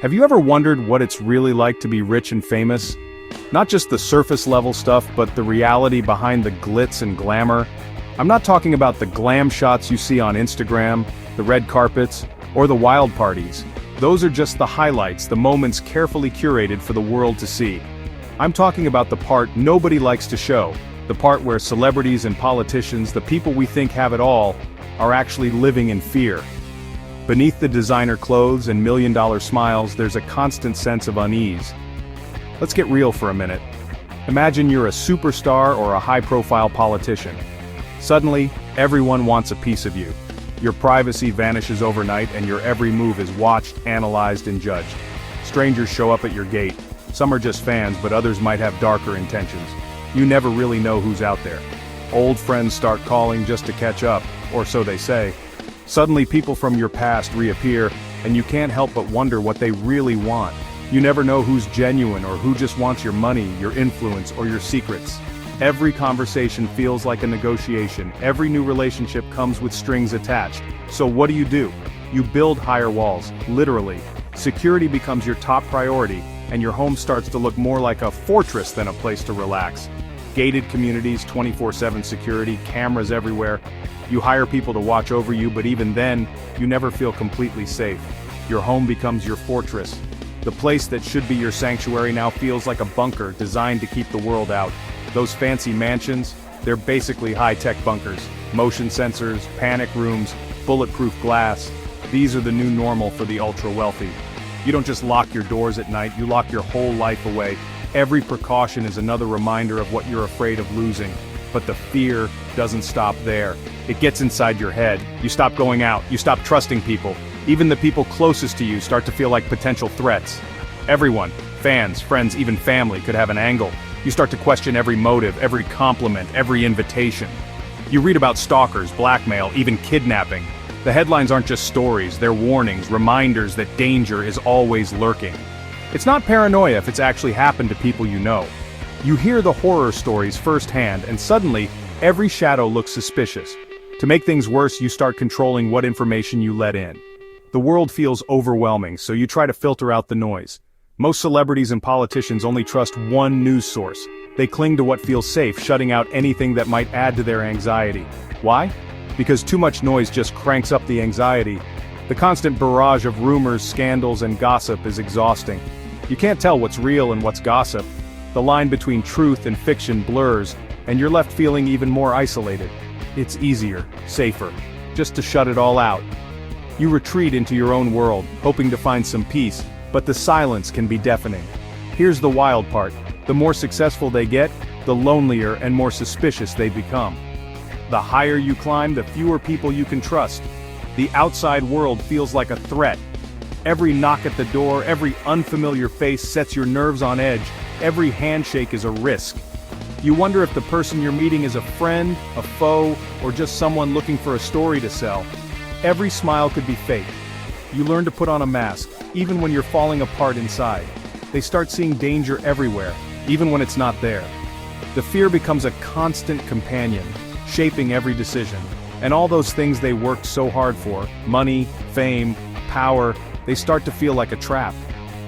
Have you ever wondered what it's really like to be rich and famous? Not just the surface level stuff, but the reality behind the glitz and glamour. I'm not talking about the glam shots you see on Instagram, the red carpets, or the wild parties. Those are just the highlights, the moments carefully curated for the world to see. I'm talking about the part nobody likes to show, the part where celebrities and politicians, the people we think have it all, are actually living in fear. Beneath the designer clothes and million-dollar smiles, there's a constant sense of unease. Let's get real for a minute. Imagine you're a superstar or a high-profile politician. Suddenly, everyone wants a piece of you. Your privacy vanishes overnight and your every move is watched, analyzed, and judged. Strangers show up at your gate. Some are just fans, but others might have darker intentions. You never really know who's out there. Old friends start calling just to catch up, or so they say. Suddenly people from your past reappear, and you can't help but wonder what they really want. You never know who's genuine or who just wants your money, your influence, or your secrets. Every conversation feels like a negotiation. Every new relationship comes with strings attached. So what do? You build higher walls, literally. Security becomes your top priority, and your home starts to look more like a fortress than a place to relax. Gated communities, 24/7 security, cameras everywhere. You hire people to watch over you, but even then, you never feel completely safe. Your home becomes your fortress. The place that should be your sanctuary now feels like a bunker designed to keep the world out. Those fancy mansions, they're basically high-tech bunkers. Motion sensors, panic rooms, bulletproof glass. These are the new normal for the ultra-wealthy. You don't just lock your doors at night, you lock your whole life away. Every precaution is another reminder of what you're afraid of losing. But the fear doesn't stop there. It gets inside your head. You stop going out, you stop trusting people. Even the people closest to you start to feel like potential threats. Everyone, fans, friends, even family, could have an angle. You start to question every motive, every compliment, every invitation. You read about stalkers, blackmail, even kidnapping. The headlines aren't just stories, they're warnings, reminders that danger is always lurking. It's not paranoia if it's actually happened to people you know. You hear the horror stories firsthand, and suddenly, every shadow looks suspicious. To make things worse, you start controlling what information you let in. The world feels overwhelming, so you try to filter out the noise. Most celebrities and politicians only trust one news source. They cling to what feels safe, shutting out anything that might add to their anxiety. Why? Because too much noise just cranks up the anxiety. The constant barrage of rumors, scandals, and gossip is exhausting. You can't tell what's real and what's gossip. The line between truth and fiction blurs, and you're left feeling even more isolated. It's easier, safer, just to shut it all out. You retreat into your own world, hoping to find some peace, but the silence can be deafening. Here's the wild part. The more successful they get, the lonelier and more suspicious they become. The higher you climb, the fewer people you can trust. The outside world feels like a threat. Every knock at the door, every unfamiliar face sets your nerves on edge. Every handshake is a risk. You wonder if the person you're meeting is a friend, a foe, or just someone looking for a story to sell. Every smile could be fake. You learn to put on a mask, even when you're falling apart inside. They start seeing danger everywhere, even when it's not there. The fear becomes a constant companion, shaping every decision. And all those things they worked so hard for, money, fame, power, they start to feel like a trap.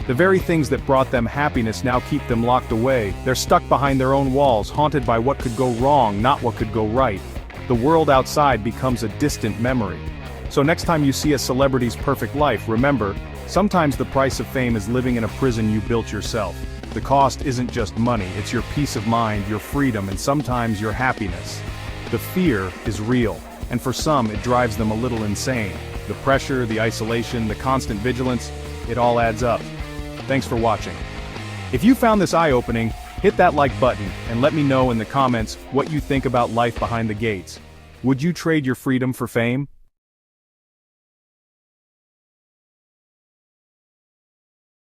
The very things that brought them happiness now keep them locked away. They're stuck behind their own walls, haunted by what could go wrong, not what could go right. The world outside becomes a distant memory. So next time you see a celebrity's perfect life, remember, sometimes the price of fame is living in a prison you built yourself. The cost isn't just money, it's your peace of mind, your freedom, and sometimes your happiness. The fear is real, and for some it drives them a little insane. The pressure, the isolation, the constant vigilance, it all adds up. Thanks for watching. If you found this eye-opening, hit that like button and let me know in the comments what you think about life behind the gates. Would you trade your freedom for fame?